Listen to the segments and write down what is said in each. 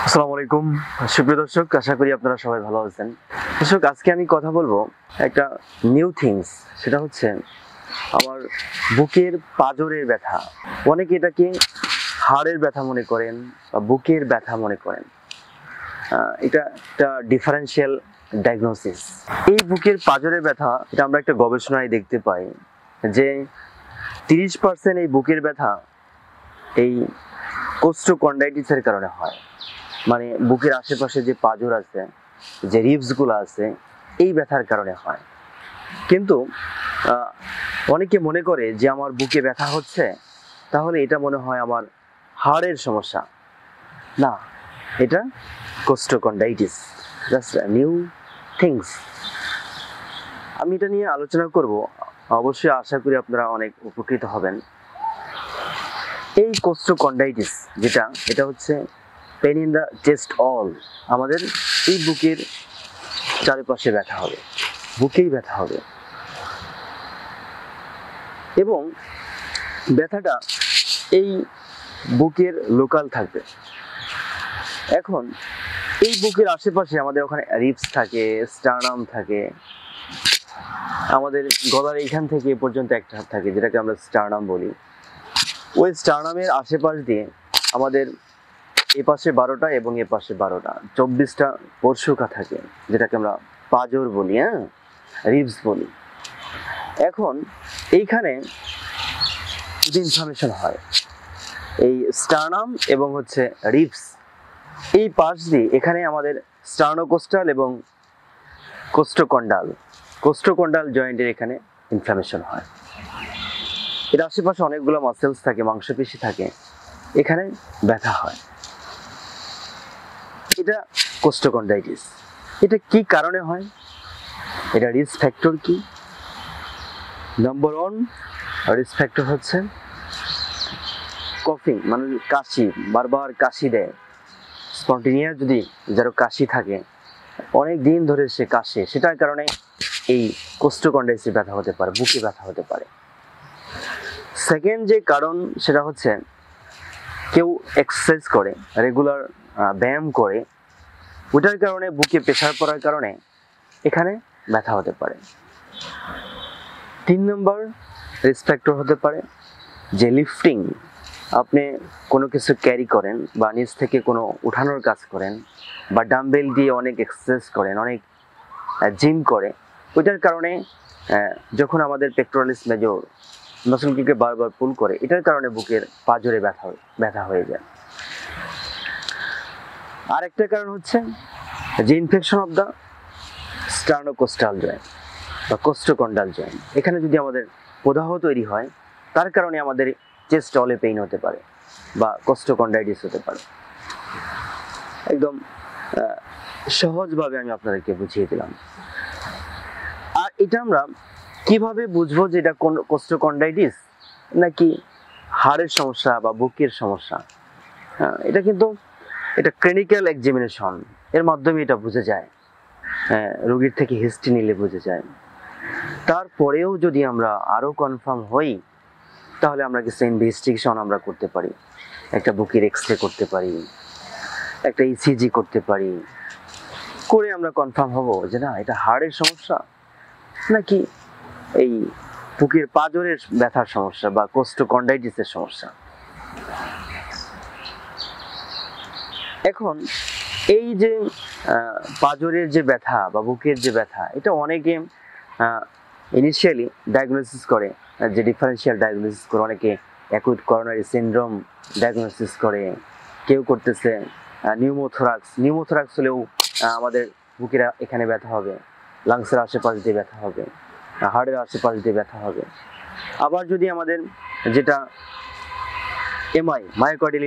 আসসালামু আলাইকুম সুপ্রিয় দর্শক, আশা করি আপনারা সবাই ভালো আছেন। দর্শক, আজকে আমি কথা বলবো একটা নিউ থিংস, সেটা হচ্ছে আমার বুকের পাঁজরের ব্যথা। অনেকে এটাকে হাড়ের ব্যথা মনে করেন বা বুকের ব্যথা মনে করেন। এটা একটা ডিফারেন্সিয়াল ডায়াগনোসিস। এই বুকের পাঁজরের ব্যথা, এটা আমরা একটা গবেষণায় দেখতে পাই যে 30% এই বুকের ব্যথা এই কোস্টোকন্ডাইটিসের কারণে হয়। মানে বুকের আশেপাশে যে পাঁজর আছে, যে রিবসগুলো আছে, এই ব্যথার কারণে হয়। কিন্তু অনেকে মনে করে যে আমার বুকে ব্যথা হচ্ছে, তাহলে এটা মনে হয় আমার হাড়ের সমস্যা। না, এটা কোস্টোকন্ডাইটিস, জাস্ট নিউ থিংস। আমি এটা নিয়ে আলোচনা করব, অবশ্যই আশা করি আপনারা অনেক উপকৃত হবেন। এই কোস্টোকন্ডাইটিস এটা হচ্ছে pain in the chest all. আমাদের এই বুকের চারিপাশে ব্যথা হবে, বুকেই ব্যথা হবে, এবং ব্যথাটা এই বুকের লোকাল থাকবে। এখন এই বুকের আশেপাশে আমাদের ওখানে রিবস থাকে, স্টার্নাম থাকে, আমাদের গলার এইখান থেকে এ পর্যন্ত একটা থাকে, যেটাকে আমরা স্টার্নাম বলি। ওই স্টার্নামের আশেপাশ দিয়ে আমাদের এ পাশে 12টা এবং এ পাশে 12টা 24টা পরশুকা থাকে, যেটাকে আমরা পাঁজর বলি, রিবস বলি। এখন এইখানে যদি ইনফ্লামেশন হয়, এই স্টার্নাম এবং হচ্ছে রিবস, এই পাশ দিয়ে এখানে আমাদের স্টার্নোকোস্টাল এবং কোস্টোকন্ডাল জয়েন্টের এখানে ইনফ্লামেশন হয়। এর আশেপাশে অনেকগুলো মাসেলস থাকে, মাংসপেশি থাকে, এখানে ব্যথা হয়। এটা কোস্টোকন্ডাইটিস। এটা কি কারণে হয়? এটা রিস্ক ফ্যাক্টর কি? নাম্বার 1 রিস্ক ফ্যাক্টর হচ্ছে কফিং, মানে কাশি, বারবার কাশি দেয়। স্পন্টেনিয়াস যদি যারা কাশি থাকে, অনেক দিন ধরে সে কাশে, সেটার কারণে এই কোস্টোকন্ডাইটিস ব্যথা হতে পারে, বুকে ব্যথা হতে পারে। সেকেন্ড যে কারণ, সেটা হচ্ছে কেউ এক্সারসাইজ করে, রেগুলার ব্যায়াম করে, ওটার কারণে বুকে প্রেশার পড়ার কারণে এখানে ব্যথা হতে পারে। 3 নম্বর রিস্ক ফ্যাক্টর হতে পারে যে লিফটিং, আপনি কোনো কিছু ক্যারি করেন বা নিচ থেকে কোনো উঠানোর কাজ করেন বা ডাম্বেল দিয়ে অনেক এক্সারসাইজ করেন, অনেক জিম করে, ওইটার কারণে যখন আমাদের পেক্টোরালিস মেজর মাসলগুলোকে বারবার পুল করে, এটার কারণে বুকের পাঁজরে ব্যথা হয়ে যায়। আরেকটা কারণ হচ্ছে যে ইনফেকশন অফ দ্য স্টার্নোকোস্টাল জয়েন্ট বা কোস্টোকন্ডাল জয়েন্ট। এখানে যদি আমাদের প্রদাহ তৈরি হয়, তার কারণে আমাদের চেস্ট অলে পেইন হতে পারে বা কোস্টোকন্ডাইটিস হতে পারে। একদম সহজভাবে আমি আপনাদেরকে বুঝিয়ে দিলাম। আর এটা আমরা কিভাবে বুঝবো যে এটা কোস্টোকন্ডাইটিস নাকি হাড়ের সমস্যা বা বুকের সমস্যা? এটা কিন্তু এটা ক্লিনিক্যাল এক্সামিনেশন এর মাধ্যমে এটা বুঝে যায়। রোগীর থেকে হিস্ট্রি নিলে বুঝে যায়। তারপরেও যদি আমরা আরো কনফার্ম হই, তাহলে আমরা কিছু ইনভেস্টিগেশন আমরা করতে পারি। একটা বুকের এক্সরে করতে পারি, একটা ইসিজি করতে পারি, করে আমরা কনফার্ম হব যে না, এটা হাড়ের সমস্যা নাকি এই বুকের পাঁজরের ব্যথার সমস্যা বা কোস্টোকন্ডাইটিসের সমস্যা। এখন এই যে পাঁজরের যে ব্যথা বা বুকের যে ব্যথা, এটা অনেকে ইনিশিয়ালি ডায়াগনোসিস করে, যে ডিফারেন্সিয়াল ডায়াগনোসিস করে। অনেকে অ্যাকুইট করোনারি সিনড্রোম ডায়াগনোসিস করে, কেউ করতেছে নিউমোথোরাক্স হলেও আমাদের বুকের এখানে ব্যথা হবে, লাংসের আশেপাশ দিয়ে ব্যথা হবে, হার্টের আশেপাশ দিয়ে ব্যথা হবে। আবার যদি আমাদের যেটা মায়োকার্ডিয়াল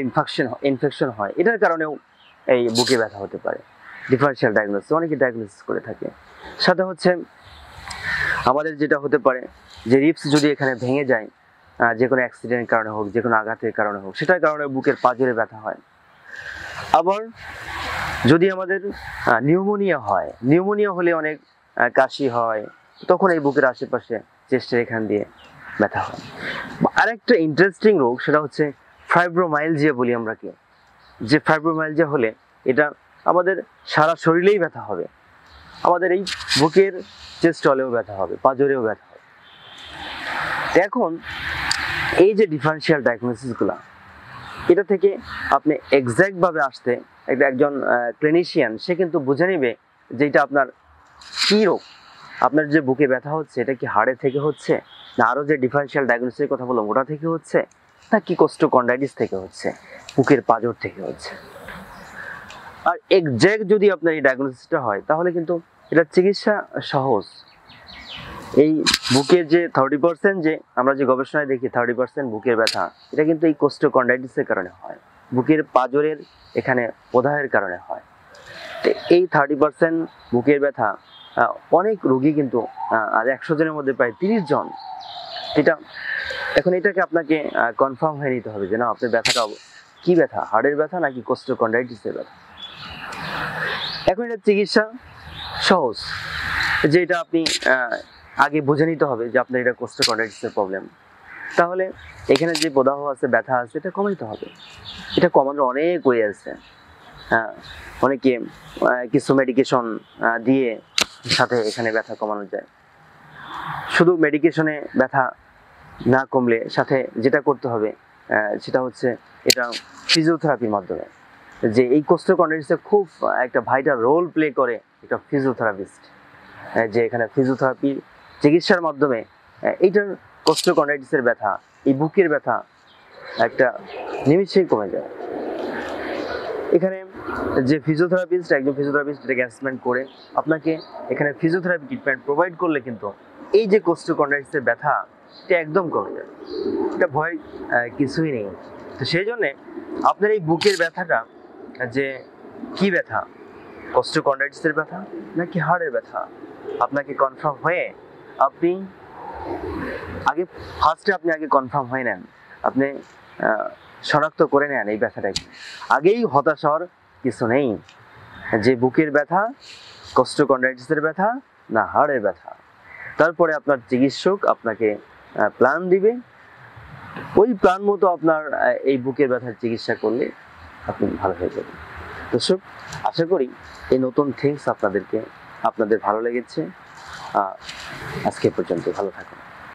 ইনফেকশন হয়, এটার কারণেও এই বুকে ব্যথা হতে পারে। ডিফারেন্সিয়াল ডায়াগনোসিস অনেকে ডায়াগনোসিস করে থাকে। সাথে হচ্ছে আমাদের যেটা হতে পারে যে রিবস যদি এখানে ভেঙে যায়, যে কোনো অ্যাক্সিডেন্টের কারণে হোক, যে কোনো আঘাতের কারণে হোক, সেটার কারণে বুকের পাঁজরে ব্যথা হয়। আবার যদি আমাদের নিউমোনিয়া হলে অনেক কাশি হয়, তখন এই বুকের আশেপাশে চেস্টের এখান দিয়ে ব্যথা হয়। আরেকটা ইন্টারেস্টিং রোগ, সেটা হচ্ছে ফাইব্রোমাইলজিয়া বলি আমরা, যে ফাইব্রোমাইলজিয়া হলে এটা আমাদের সারা শরীরেই ব্যথা হবে, আমাদের এই বুকের চেস্ট হলেও ব্যথা হবে, পাঁজরেও ব্যথা হবে। এখন এই যে ডিফারেন্সিয়াল ডায়াগনোসিসগুলো, এটা থেকে আপনি এক্স্যাক্টভাবে আসতে একজন ক্লিনিশিয়ান সে কিন্তু বুঝে নেবে যে এটা আপনার কী রোগ। আপনার যে বুকে ব্যথা হচ্ছে এটা কি হাড়ে থেকে হচ্ছে, না আরও যে ডিফারেন্সিয়াল ডায়াগনোসিসের কথা বললাম ওটা থেকে হচ্ছে, না কি কোস্টোকন্ড্রাইটিস থেকে হচ্ছে, বুকের পাঁজর থেকে হচ্ছে। আর এক্স্যাক্ট যদি আপনার এই ডায়াগনোসিসটা হয় তাহলে কিন্তু এটা চিকিৎসা সহজ। এই বুকের যে 30% যে আমরা যে গবেষণায় দেখি 30% বুকের ব্যথা, এটা কিন্তু এই কোস্টোকন্ড্রাইটিসের কারণে হয়, বুকের পাঁজরের এখানে প্রদাহের কারণে হয়। তো এই 30% বুকের ব্যথা অনেক রোগী কিন্তু আর 100 জনের মধ্যে প্রায় 30 জন। এখন এটাকে আপনাকে কনফার্ম হয়ে নিতে হবে যে না আপনার ব্যথাটা কি ব্যথা, হাড়ের ব্যথা নাকি কোস্টোকন্ড্রাইটিসের ব্যথা। এখন এটা চিকিৎসা সহজ, যে এটা আপনি আগে বুঝে নিতে হবে যে আপনার এটা কোস্টোকন্ড্রাইটিসের প্রবলেম। তাহলে এখানে যে প্রদাহ আছে, ব্যথা আছে, এটা কমাইতে হবে। এটা কমানোর অনেক ওয়ে আছে। অনেকে কিছু মেডিকেশন দিয়ে সাথে এখানে ব্যথা কমানো যায়। শুধু মেডিকেশনে ব্যথা না কমলে সাথে যেটা করতে হবে সেটা হচ্ছে এটা ফিজিওথেরাপির মাধ্যমে, যে এই কোস্টোকন্ড্রাইটিসে খুব একটা ভাইটাল রোল প্লে করে একটা ফিজিওথেরাপিস্ট, যে এখানে ফিজিওথেরাপির চিকিৎসার মাধ্যমে এইটার কোস্টোকন্ড্রাইটিসের ব্যথা, এই বুকের ব্যথা একটা নিমিষেই কমে যায়। এখানে যে ফিজিওথেরাপিস্ট, একজন ফিজিওথেরাপিস্ট এটাকে অ্যাসেসমেন্ট করে আপনাকে এখানে ফিজিওথেরাপি ট্রিটমেন্ট প্রোভাইড করলে কিন্তু এই যে কোস্টোকন্ড্রাইটিসের ব্যথা এটা একদম কমে যায়। এটা ভয় কিছুই নেই। তো সেই জন্যে আপনার এই বুকের ব্যথাটা যে কি ব্যথা, কোস্টোকন্ড্রাইটিসের ব্যথা নাকি হাড়ের ব্যথা, আপনাকে কনফার্ম হয়ে আপনি আগে কনফার্ম হয়ে নেন, আপনি শনাক্ত করে নেন এই ব্যথাটাকে। আগেই হতাশ হওয়ার কিছু নেই যে বুকের ব্যথা কোস্টোকন্ড্রাইটিসের ব্যথা না হাড়ের ব্যথা। তারপরে আপনার চিকিৎসক আপনাকে প্ল্যান দিবে, ওই প্ল্যান মতো আপনার এই বুকের ব্যথার চিকিৎসা করলে আপনি ভালো হয়ে যাবেন। দর্শক, আশা করি এই নতুন থিংস আপনাদের ভালো লেগেছে। আজকে পর্যন্ত ভালো থাকুন।